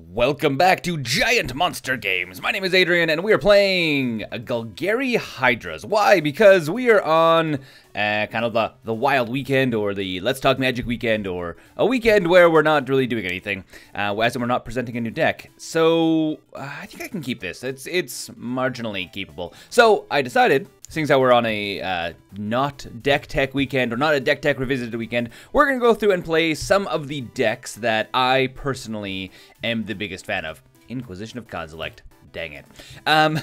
Welcome back to GiantMonsterGames. My name is Adrian, and we are playing Golgari Hydras. Why? Because we are on kind of the wild weekend, or the Let's Talk Magic weekend, or a weekend where we're not really doing anything, as we're not presenting a new deck. So I think I can keep this. It's marginally keepable. So I decided, seeing as how we're on a not deck tech weekend, or not a deck tech revisited weekend, we're going to go through and play some of the decks that I personally am the biggest fan of. Inquisition of Conselect. Dang it.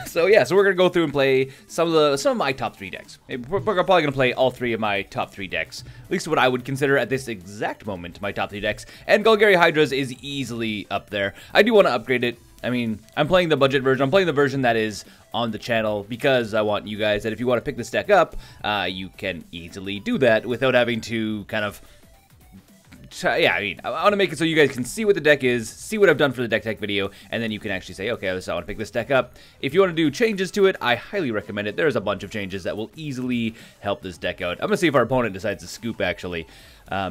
So we're going to go through and play some of my top 3 decks. We're probably going to play all 3 of my top 3 decks. At least what I would consider at this exact moment my top 3 decks. And Golgari Hydras is easily up there. I do want to upgrade it. I mean, I'm playing the budget version. I'm playing the version that is on the channel because I want you guys that if you want to pick this deck up, you can easily do that without having to kind of... Yeah, I mean, I want to make it so you guys can see what the deck is, see what I've done for the deck tech video, and then you can actually say, okay, so I want to pick this deck up. If you want to do changes to it, I highly recommend it. There's a bunch of changes that will easily help this deck out. I'm going to see if our opponent decides to scoop, actually.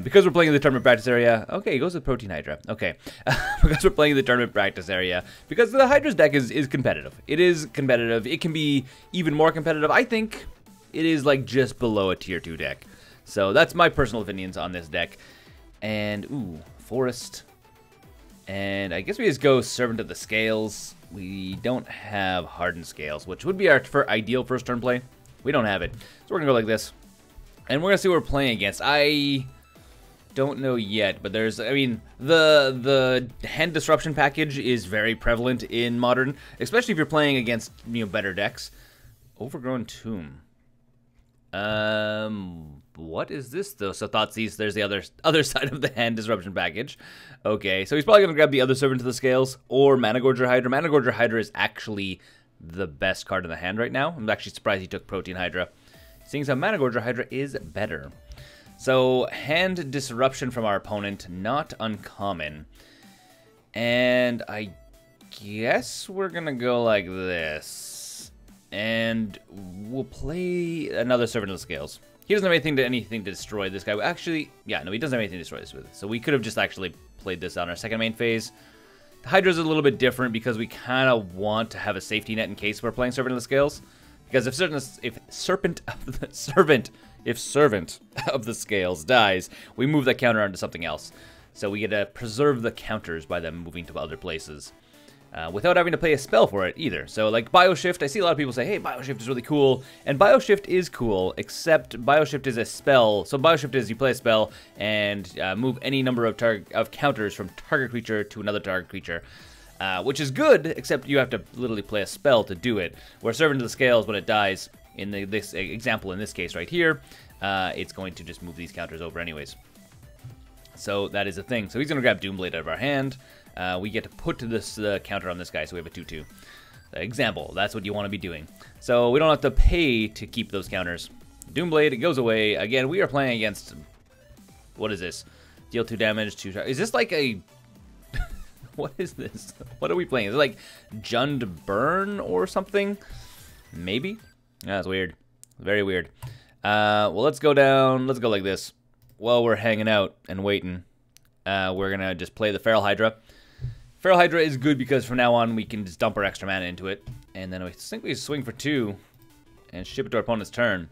Because we're playing in the tournament practice area. Okay, he goes with Protein Hydra. Okay. Because we're playing in the tournament practice area. Because the Hydra's deck is competitive. It is competitive. It can be even more competitive. I think it is like just below a tier 2 deck. So that's my personal opinions on this deck. And, ooh, Forest. And I guess we just go Servant of the Scales. We don't have Hardened Scales, which would be our ideal first turn play. We don't have it. So we're going to go like this. And we're going to see what we're playing against. I don't know yet, but there's, I mean, the hand disruption package is very prevalent in Modern, especially if you're playing against, you know, better decks. Overgrown Tomb. What is this, though? So Thoughtseize, there's the other side of the hand disruption package. Okay, so he's probably going to grab the other Servant of the Scales, or Managorger Hydra. Managorger Hydra is actually the best card in the hand right now. I'm actually surprised he took Protein Hydra, seeing as how Managorger Hydra is better. So, hand disruption from our opponent, not uncommon. And I guess we're going to go like this. And we'll play another Servant of the Scales. He doesn't have anything to destroy this guy. Actually, yeah, no, he doesn't have anything to destroy this with. So we could have just actually played this on our second main phase. The Hydra's a little bit different because we kind of want to have a safety net in case we're playing Servant of the Scales. Because if Servant of the Scales dies, we move that counter onto something else. So we get to preserve the counters by them moving to other places. Without having to play a spell for it either. So like Bioshift, I see a lot of people say, hey, Bioshift is really cool. And Bioshift is cool, except Bioshift is a spell. So Bioshift is you play a spell and move any number of counters from target creature to another target creature. Which is good, except you have to literally play a spell to do it. Where Servant of the Scales, when it dies, in this example in this case right here, it's going to just move these counters over anyways. So that is a thing. So he's going to grab Doomblade out of our hand. We get to put this counter on this guy, so we have a 2-2. Example, that's what you want to be doing. So we don't have to pay to keep those counters. Doomblade, it goes away. Again, we are playing against... What is this? Deal 2 damage, 2... Is this like a... What is this? What are we playing? Is it like Jund Burn or something? Maybe? That's weird. Very weird. Well, let's go down. Let's go like this. While we're hanging out and waiting, we're going to just play the Feral Hydra. Feral Hydra is good because from now on we can just dump our extra mana into it. And then I think we swing for 2 and ship it to our opponent's turn.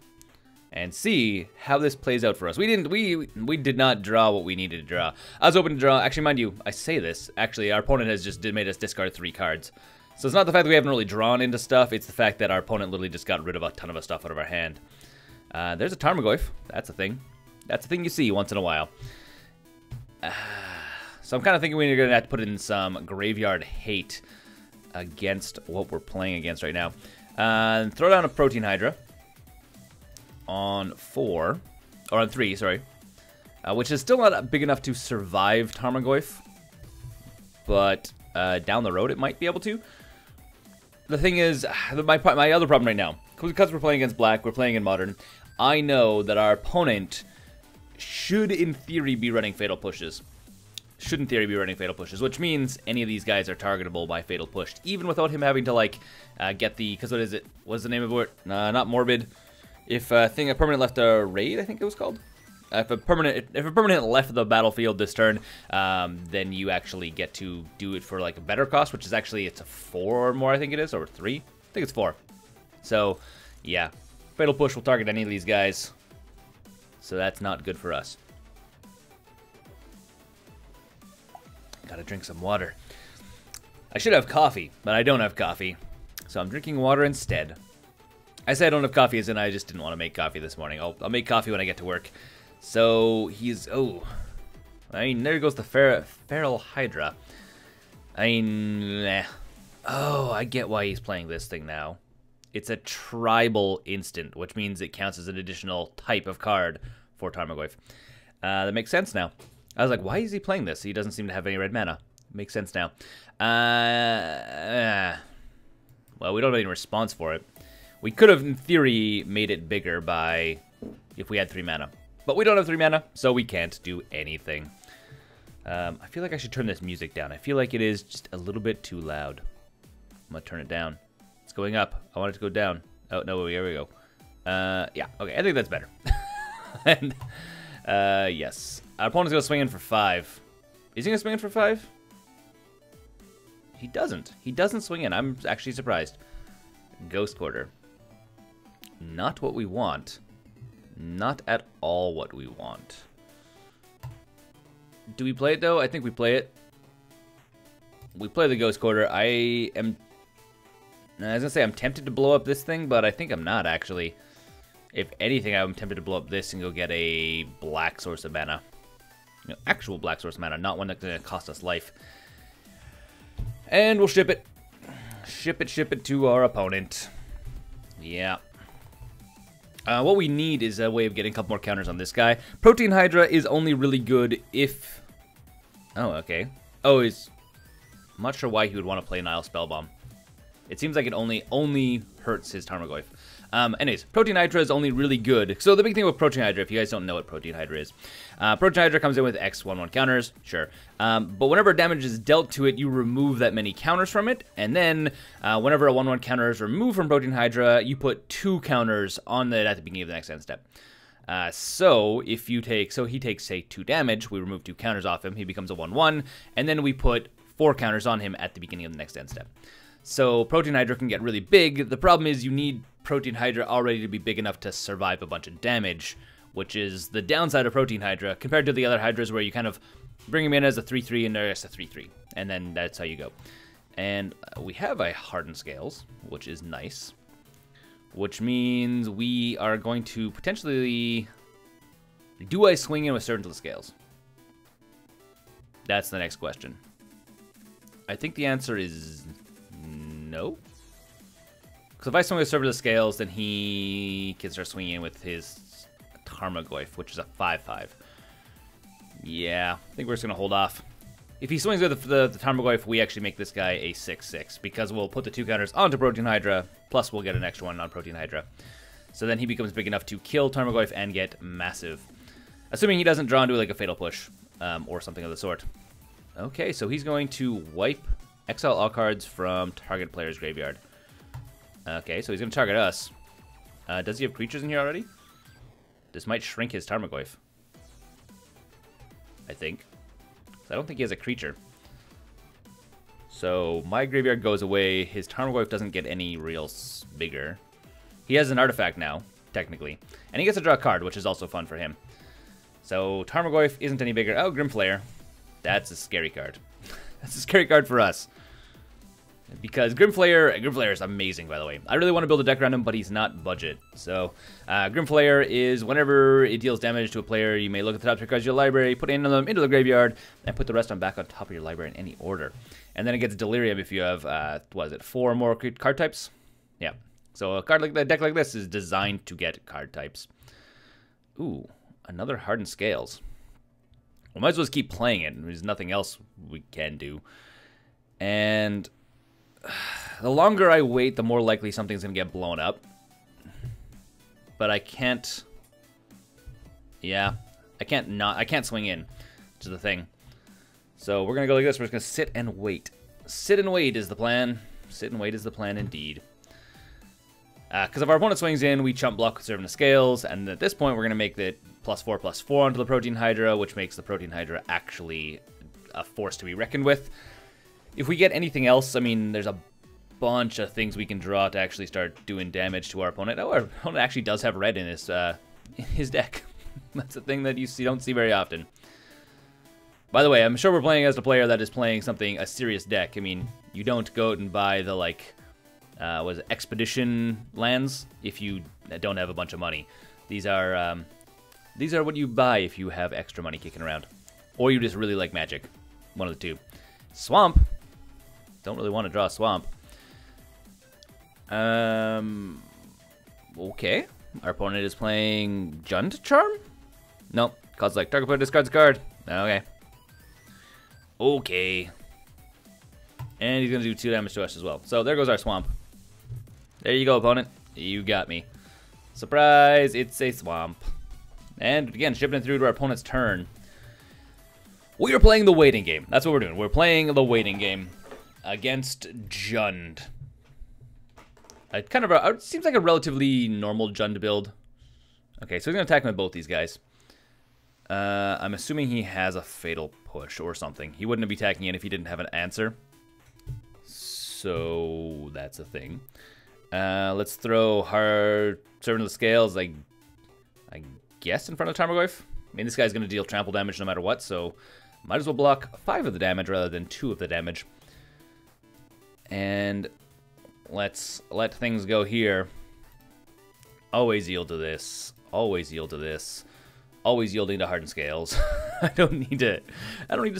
And see how this plays out for us. We did not draw what we needed to draw. I was hoping to draw, actually mind you, I say this, actually our opponent has just made us discard 3 cards. So it's not the fact that we haven't really drawn into stuff, it's the fact that our opponent literally just got rid of a ton of stuff out of our hand. There's a Tarmogoyf, that's a thing. That's a thing you see once in a while. So I'm kind of thinking we're going to have to put in some Graveyard Hate against what we're playing against right now. Throw down a Protein Hydra. On 4, or on 3, sorry, which is still not big enough to survive Tarmogoyf, but down the road it might be able to. The thing is, my other problem right now, because we're playing against black, we're playing in Modern, I know that our opponent should in theory be running Fatal Pushes. Should in theory be running Fatal Pushes, which means any of these guys are targetable by Fatal Push, even without him having to like get the, because what is it, what's the name of it, not Morbid. If a permanent left a raid, I think it was called. if a permanent left the battlefield this turn, then you actually get to do it for like a better cost, which is actually, it's a 4 or more, I think it is, or 3. I think it's 4. So, yeah. Fatal Push will target any of these guys. So that's not good for us. Gotta drink some water. I should have coffee, but I don't have coffee. So I'm drinking water instead. I say I don't have coffee as in I just didn't want to make coffee this morning. I'll make coffee when I get to work. So he's... Oh. I mean, there goes the Feral Hydra. I mean... Oh, I get why he's playing this thing now. It's a tribal instant, which means it counts as an additional type of card for Tarmogoyf. That makes sense now. I was like, why is he playing this? He doesn't seem to have any red mana. Makes sense now. Well, we don't have any response for it. We could have, in theory, made it bigger by if we had 3 mana. But we don't have 3 mana, so we can't do anything. I feel like I should turn this music down. I feel like it is just a little bit too loud. I'm going to turn it down. It's going up. I want it to go down. Oh, no, here we go. Yeah, okay, I think that's better. And, yes. Our opponent's going to swing in for 5. Is he going to swing in for 5? He doesn't. He doesn't swing in. I'm actually surprised. Ghost Quarter. Not what we want. Not at all what we want. Do we play it, though? I think we play it. We play the Ghost Quarter. I was going to say I'm tempted to blow up this thing, but I think I'm not, actually. If anything, I'm tempted to blow up this and go get a black source of mana. You know, actual black source of mana, not one that's going to cost us life. And we'll ship it. Ship it to our opponent. Yeah. What we need is a way of getting a couple more counters on this guy. Protein Hydra is only really good if... Oh, okay. Oh, I'm not sure why he would want to play Nile Spellbomb. It seems like it only hurts his Tarmogoyf. Anyways, Protein Hydra is only really good. So the big thing with Protein Hydra, if you guys don't know what Protein Hydra is, Protein Hydra comes in with X 1/1 counters, sure. But whenever damage is dealt to it, you remove that many counters from it, and then whenever a 1/1 counter is removed from Protein Hydra, you put 2 counters on it at the beginning of the next end step. So if you take, he takes say 2 damage, we remove 2 counters off him, he becomes a 1/1, and then we put 4 counters on him at the beginning of the next end step. So Protein Hydra can get really big. The problem is you need Protein Hydra already to be big enough to survive a bunch of damage, which is the downside of Protein Hydra compared to the other Hydras where you kind of bring him in as a 3/3 and there's a 3/3, and then that's how you go. And we have a Hardened Scales, which is nice, which means we are going to potentially... Do I swing in with Servant of the Scales? That's the next question. I think the answer is no. Because if I swing with Servant of the Scales, then he can start swinging in with his Tarmogoyf, which is a 5/5. Yeah, I think we're just going to hold off. If he swings with the Tarmogoyf, we actually make this guy a 6/6, because we'll put the 2 counters onto Protein Hydra, plus we'll get an extra one on Protein Hydra. So then he becomes big enough to kill Tarmogoyf and get massive. Assuming he doesn't draw into like a Fatal Push, or something of the sort. Okay, so he's going to wipe, exile all cards from target player's graveyard. Okay, so he's going to target us. Does he have creatures in here already? This might shrink his Tarmogoyf. I think. I don't think he has a creature. So my graveyard goes away. His Tarmogoyf doesn't get any real bigger. He has an artifact now, technically. And he gets to draw a card, which is also fun for him. So Tarmogoyf isn't any bigger. Oh, Grimflayer. That's a scary card. That's a scary card for us. Because Grimflayer is amazing, by the way. I really want to build a deck around him, but he's not budget. So, Grimflayer is whenever it deals damage to a player, you may look at the top 3 cards of your library, put them into the graveyard, and put the rest on back on top of your library in any order. And then it gets Delirium if you have, 4 or more card types? Yeah. So a deck like this is designed to get card types. Ooh, another Hardened Scales. We might as well just keep playing it. There's nothing else we can do. And... the longer I wait, the more likely something's going to get blown up. But I can't... Yeah. I can't swing in, which is the thing. So we're going to go like this. We're just going to sit and wait. Sit and wait is the plan. Sit and wait is the plan indeed. Because if our opponent swings in, we chump block with Servant of Scales. And at this point, we're going to make that +4/+4 onto the Protein Hydra, which makes the Protein Hydra actually a force to be reckoned with. If we get anything else, I mean, there's a bunch of things we can draw to actually start doing damage to our opponent. Oh, our opponent actually does have red in his deck. That's a thing that you don't see very often. By the way, I'm sure we're playing as a player that is playing a serious deck. I mean, you don't go out and buy the, like, was it Expedition lands if you don't have a bunch of money. These are what you buy if you have extra money kicking around. Or you just really like Magic. One of the two. Swamp. Don't really want to draw a Swamp. Okay. Our opponent is playing Jund Charm? Nope. Cause like target player discards a card. Okay. Okay. And he's gonna do 2 damage to us as well. So there goes our Swamp. There you go, opponent. You got me. Surprise! It's a Swamp. And again, shipping it through to our opponent's turn. We are playing the waiting game. That's what we're doing. We're playing the waiting game against Jund. It seems like a relatively normal Jund build. Okay, so he's going to attack me with both these guys. I'm assuming he has a Fatal Push or something. He wouldn't be attacking in if he didn't have an answer. So that's a thing. Let's throw hard Servant of the Scales, I guess, in front of Tarmogoyf. I mean, this guy's going to deal trample damage no matter what, so might as well block 5 of the damage rather than 2 of the damage. And let's let things go here. Always yield to this. Always yield to this. Always yielding to Hardened Scales. I don't need to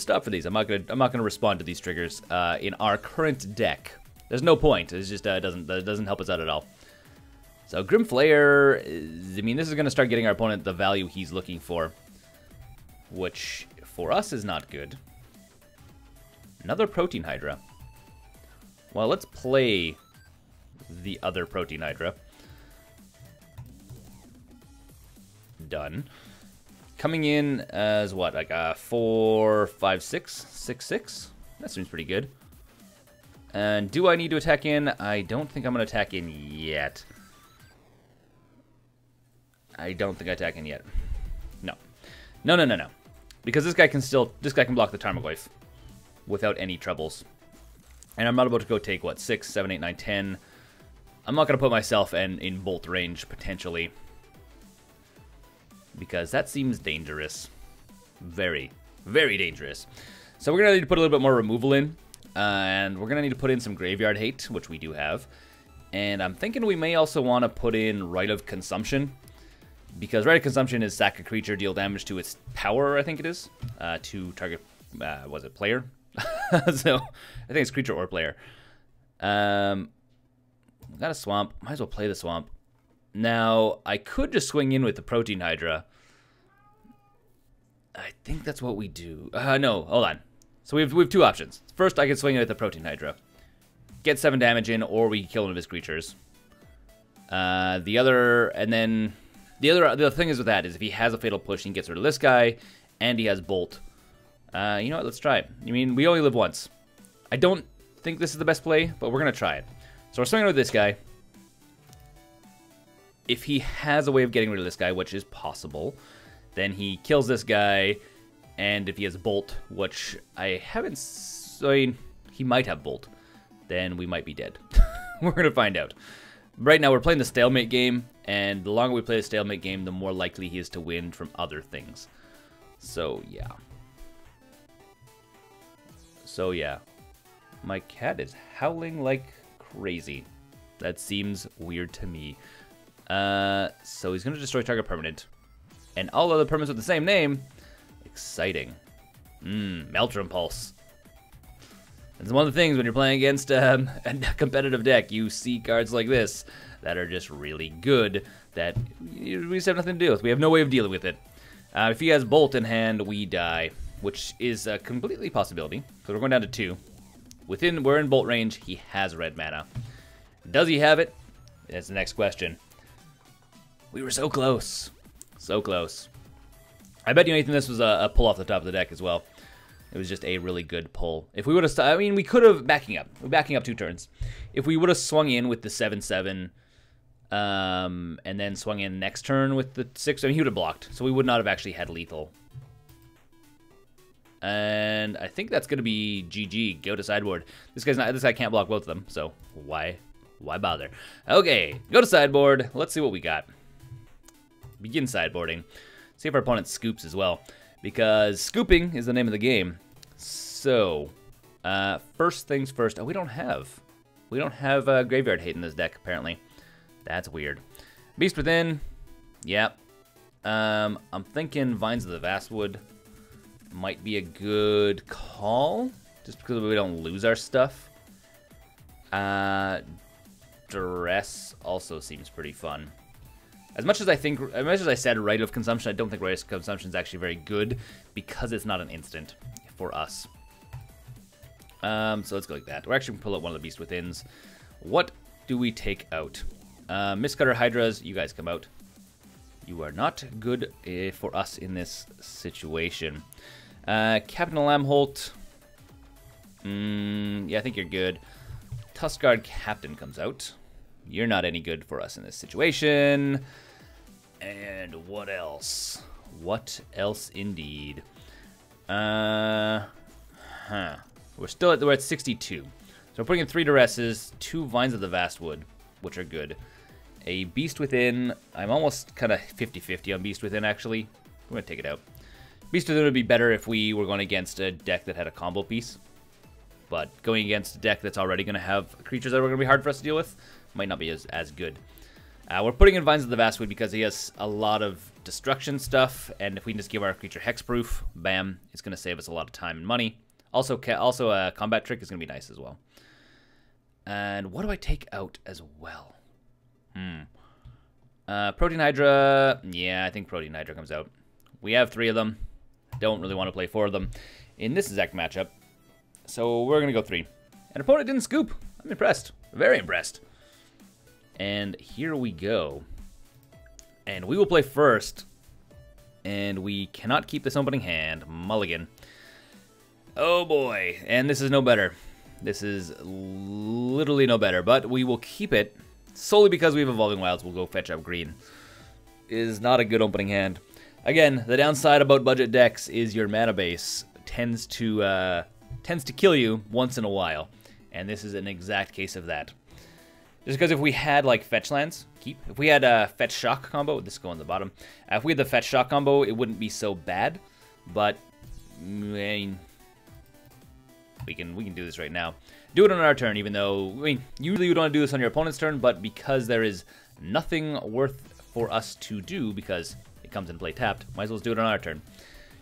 stop for these. I'm not gonna respond to these triggers in our current deck. There's no point. It's just that doesn't help us out at all. So Grim Flayer, I mean, this is gonna start getting our opponent the value he's looking for, which for us is not good. Another Protein Hydra. Well, let's play the other Protein Hydra. Done. Coming in as what, like a 4, 5, 6, 6, 6? That seems pretty good. And do I need to attack in? I don't think I'm going to attack in yet. I don't think I attack in yet. No. No. Because this guy can block the Tarmogoyf without any troubles. And I'm not about to go take, what, 6, 7, 8, 9, 10. I'm not going to put myself in bolt range, potentially. Because that seems dangerous. Very, very dangerous. So we're going to need to put a little bit more removal in. And we're going to need to put in some Graveyard Hate, which we do have. And I'm thinking we may also want to put in Rite of Consumption. Because Rite of Consumption is sack a creature, deal damage to its power, I think it is. To target, was it player? So, I think it's creature or player. Got a Swamp. Might as well play the Swamp. Now, I could just swing in with the Protein Hydra. I think that's what we do. No, hold on. So we have 2 options. First, I can swing in with the Protein Hydra. Get 7 damage in, or we kill one of his creatures. The other thing is with that is if he has a Fatal Push, he gets rid of this guy, and he has Bolt. You know what? Let's try it. I mean, we only live once. I don't think this is the best play, but we're going to try it. So we're swinging with this guy. If he has a way of getting rid of this guy, which is possible, then he kills this guy, and if he has Bolt, which I haven't... I mean, he might have Bolt, then we might be dead. We're going to find out. Right now, we're playing the Stalemate game, and the longer we play the Stalemate game, the more likely he is to win from other things. So, yeah. My cat is howling like crazy. That seems weird to me. So he's going to destroy target permanent. And all other permanents with the same name. Exciting. Meltrum Pulse. It's one of the things when you're playing against a competitive deck, you see cards like this that are just really good that we just have nothing to do with. We have no way of dealing with it. If he has Bolt in hand, we die, which is a completely possibility. So we're going down to 2. We're in Bolt range. He has red mana. Does he have it? That's the next question. We were so close. So close. I bet you anything this was a pull off the top of the deck as well. It was just a really good pull. If we would have... I mean, we could have... Backing up 2 turns. If we would have swung in with the 7/7 and then swung in next turn with the 6. I mean, he would have blocked, so we would not have actually had lethal. And I think that's gonna be GG. Go to sideboard. This guy can't block both of them, so why bother? Okay, go to sideboard. Let's see what we got. Begin sideboarding. See if our opponent scoops as well, because scooping is the name of the game. So, first things first. Oh, we don't have Graveyard Hate in this deck apparently. That's weird. Beast Within. Yep. I'm thinking Vines of the Vastwood might be a good call, just because we don't lose our stuff. Duress also seems pretty fun. As much as I said Rite of Consumption, I don't think Rite of Consumption is actually very good because it's not an instant for us. So let's go like that. We're actually going to pull out one of the Beast Withins. What do we take out? Mistcutter Hydras, you guys come out. You are not good for us in this situation. Captain Lamholt. Yeah, I think you're good. Tuskguard Captain comes out. You're not any good for us in this situation. And what else? What else indeed? We're at 62. So we're putting in 3 Duresses, 2 Vines of the Vastwood, which are good. A Beast Within. I'm almost kind of 50-50 on Beast Within, actually. We're going to take it out. Beast Within would be better if we were going against a deck that had a combo piece. But going against a deck that's already going to have creatures that are going to be hard for us to deal with might not be as good. We're putting in Vines of the Vastwood because he has a lot of destruction stuff, and if we can just give our creature hexproof, bam, it's going to save us a lot of time and money. Also a combat trick is going to be nice as well. And what do I take out as well? Protein Hydra. Yeah, I think Protein Hydra comes out. We have 3 of them. Don't really want to play 4 of them in this exact matchup. So we're going to go 3. And opponent didn't scoop. I'm impressed. Very impressed. And here we go. And we will play first. And we cannot keep this opening hand. Mulligan. Oh boy. And this is no better. This is literally no better. But we will keep it solely because we have Evolving Wilds. We'll go fetch up green. It is not a good opening hand. Again, the downside about budget decks is your mana base tends to kill you once in a while. And this is an exact case of that. Just because if we had, like, fetch lands, if we had a fetch shock combo, this go on the bottom. If we had the fetch shock combo, it wouldn't be so bad. But, I mean, we can do this right now. Do it on our turn, even though, I mean, usually you would want to do this on your opponent's turn, but because there is nothing worth for us to do, because it comes into play tapped, might as well just do it on our turn.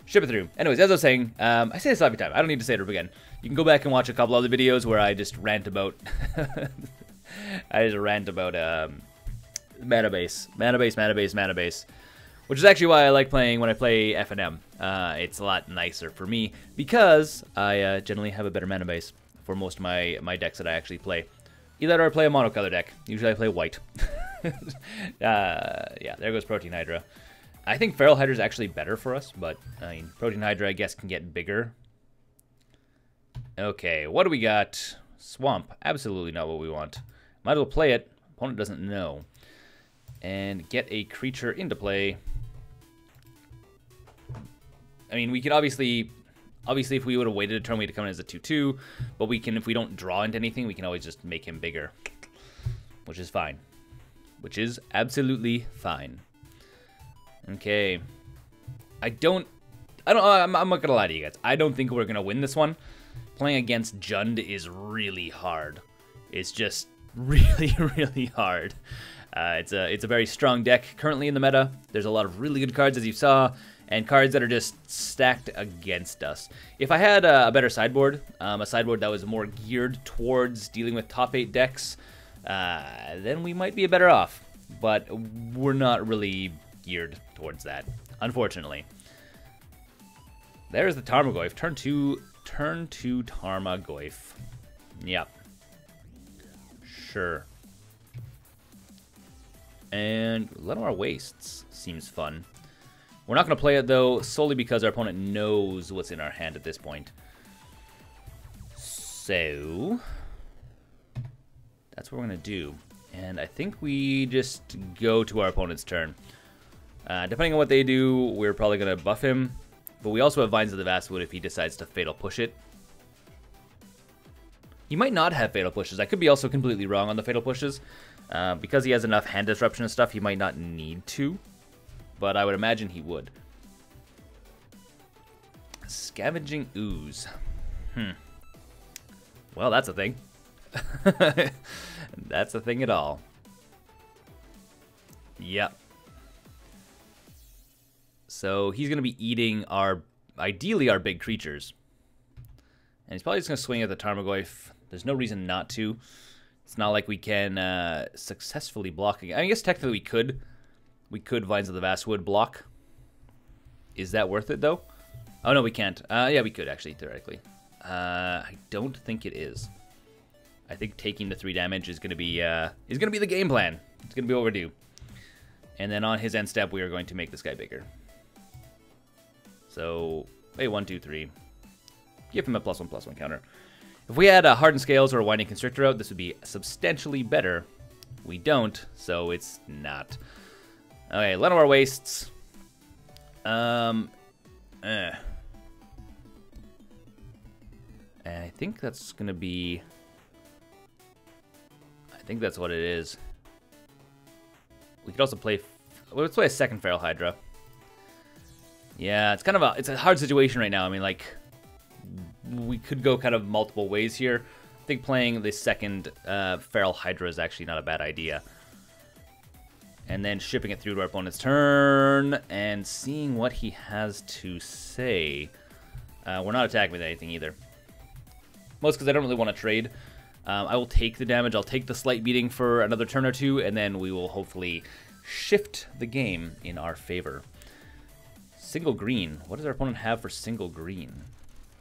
Ship it through. Anyways, as I was saying, I say this every time. I don't need to say it again. You can go back and watch a couple other videos where I just rant about... mana base, which is actually why I like playing when I play FNM. It's a lot nicer for me because I generally have a better mana base for most of my decks that I actually play. Either that or I play a monocolor deck. Usually I play white. Yeah, there goes Protein Hydra. I think Feral Hydra is actually better for us, but I mean, Protein Hydra I guess can get bigger. Okay, what do we got? Swamp. Absolutely not what we want. Might as well play it. Opponent doesn't know. And get a creature into play. I mean, we could obviously if we would have waited a turn, we'd come in as a 2/2. But we can, if we don't draw into anything, we can always just make him bigger. Which is fine. Which is absolutely fine. Okay. I'm not gonna lie to you guys. I don't think we're gonna win this one. Playing against Jund is really hard. It's just really, really hard. It's a very strong deck currently in the meta. There's a lot of really good cards, as you saw, and cards that are just stacked against us. If I had a better sideboard, a sideboard that was more geared towards dealing with top 8 decks, then we might be better off. But we're not really geared towards that, unfortunately. There's the Tarmogoyf. Turn 2 Tarmogoyf. Yep. Sure. And Lenoir Wastes seems fun. We're not going to play it, though, solely because our opponent knows what's in our hand at this point. So, that's what we're going to do. And I think we just go to our opponent's turn. Depending on what they do, we're probably going to buff him. But we also have Vines of the Vastwood if he decides to Fatal Push it. He might not have Fatal Pushes. I could be also completely wrong on the Fatal Pushes. Because he has enough hand disruption and stuff, he might not need to. But I would imagine he would. Scavenging Ooze. Well, that's a thing. That's a thing at all. Yep. So he's going to be eating ideally our big creatures. And he's probably just going to swing at the Tarmogoyf. There's no reason not to. It's not like we can successfully block again. I guess technically we could. We could Vines of the Vastwood block. Is that worth it, though? Oh, no, we can't. Yeah, we could, actually, theoretically. I don't think it is. I think taking the 3 damage is going to be the game plan. It's going to be what we're do. And then on his end step, we are going to make this guy bigger. So, hey, 1, 2, 3. Give him a +1/+1 counter. If we had a Hardened Scales or a Winding Constrictor out, this would be substantially better. We don't, so it's not. Okay, Llanowar Wastes. And I think that's going to be... I think that's what it is. We could also play... Let's play a second Feral Hydra. Yeah, it's kind of it's a hard situation right now. I mean, like, we could go kind of multiple ways here. I think playing the second Feral Hydra is actually not a bad idea. And then shipping it through to our opponent's turn and seeing what he has to say. We're not attacking with anything either. Most because I don't really want to trade. I will take the damage. I'll take the slight beating for another turn or two, and then we will hopefully shift the game in our favor. Single green. What does our opponent have for single green?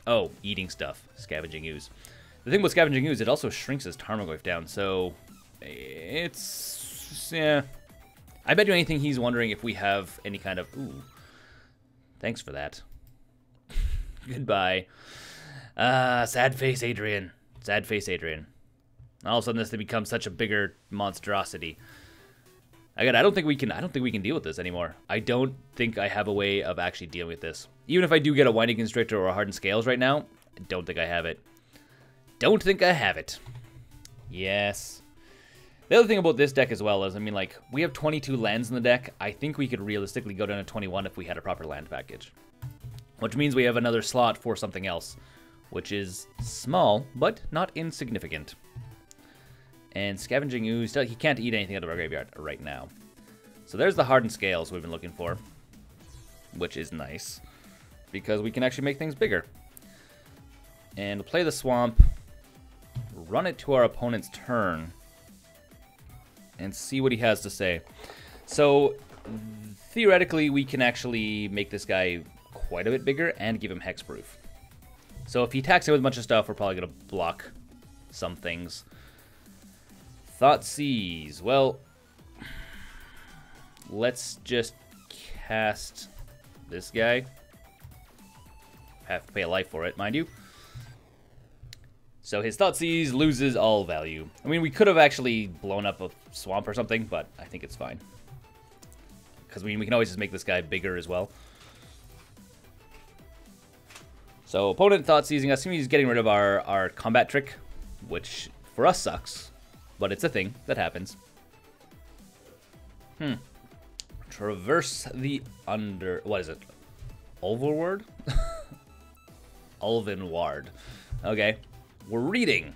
Oh, eating stuff. Scavenging Ooze. The thing with Scavenging Ooze, it also shrinks his Tarmogoyf down, so it's... yeah. I bet you anything he's wondering if we have any kind of... Ooh. Thanks for that. Goodbye. Sad face Adrian. Sad face Adrian. All of a sudden this becomes such a bigger monstrosity. Again, I don't think we can deal with this anymore. I don't think I have a way of actually dealing with this. Even if I do get a Winding Constrictor or a Hardened Scales right now, I don't think I have it. Don't think I have it. Yes. The other thing about this deck as well is, I mean, like, we have 22 lands in the deck. I think we could realistically go down to 21 if we had a proper land package. Which means we have another slot for something else, which is small, but not insignificant. And Scavenging Ooze, he can't eat anything out of our graveyard right now. So there's the Hardened Scales we've been looking for, which is nice, because we can actually make things bigger. And play the Swamp, run it to our opponent's turn, and see what he has to say. So, theoretically, we can actually make this guy quite a bit bigger and give him hexproof. So if he attacks it with a bunch of stuff, we're probably going to block some things. Thoughtseize. Well, let's just cast this guy. Have to pay a life for it, mind you. So his Thoughtseize loses all value. I mean, we could have actually blown up a swamp or something, but I think it's fine. Because we can always just make this guy bigger as well. So opponent Thoughtseizing us. He's getting rid of our combat trick, which for us sucks, but it's a thing that happens. Traverse the under... What is it? Ulverward? Ulvenward. Okay. We're reading.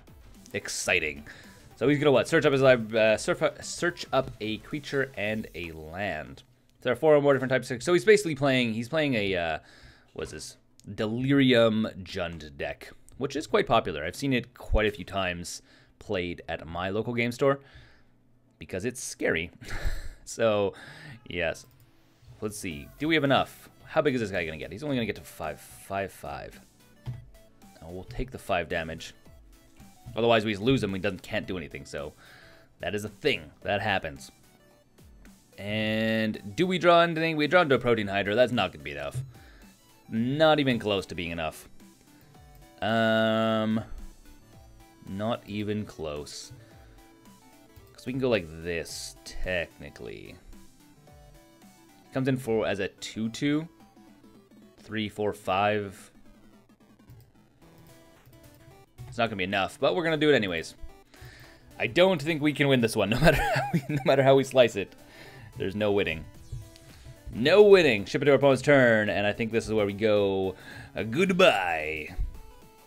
Exciting. So he's gonna what? Search up his search up a creature and a land. There are 4 or more different types of... So he's basically playing... He's playing a... what is this? Delirium Jund deck, which is quite popular. I've seen it quite a few times played at my local game store because it's scary. So, yes. Let's see. Do we have enough? How big is this guy going to get? He's only going to get to 5. Oh, we'll take the 5 damage. Otherwise, we just lose him. We can't do anything. So, that is a thing. That happens. And do we draw anything? We draw into a Protein Hydra. That's not going to be enough. Not even close to being enough. Not even close. Because So we can go like this, technically. Comes in for as a 2/2. 3, 4, 5. It's not going to be enough, but we're going to do it anyways. I don't think we can win this one, no matter how we slice it. There's no winning. No winning. Ship it to our opponent's turn, and I think this is where we go. Goodbye.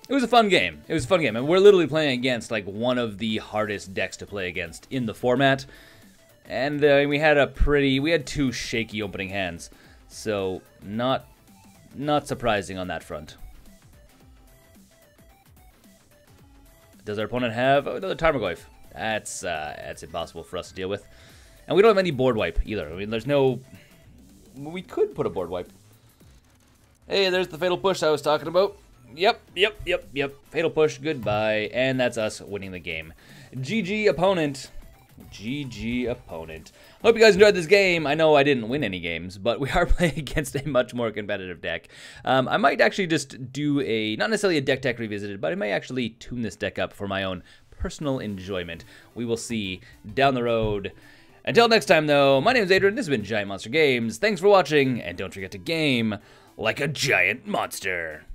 It was a fun game. It was a fun game, and we're literally playing against like one of the hardest decks to play against in the format. And we had 2 shaky opening hands, so not surprising on that front. Does our opponent have another Tarmogoyf? That's impossible for us to deal with. And we don't have any board wipe either. I mean, there's no... We could put a board wipe. Hey, there's the Fatal Push I was talking about. Yep. Fatal Push, goodbye. And that's us winning the game. GG, opponent. GG, opponent. Hope you guys enjoyed this game. I know I didn't win any games, but we are playing against a much more competitive deck. I might actually just do not necessarily a deck revisited, but I may actually tune this deck up for my own personal enjoyment. We will see down the road. Until next time, though, my name is Adrian. This has been GiantMonsterGames. Thanks for watching, and don't forget to game like a giant monster.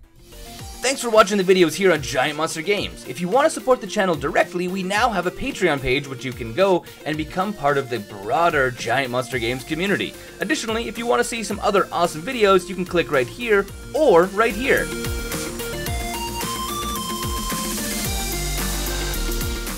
Thanks for watching the videos here on GiantMonsterGames. If you want to support the channel directly, we now have a Patreon page which you can go and become part of the broader GiantMonsterGames community. Additionally, if you want to see some other awesome videos, you can click right here or right here.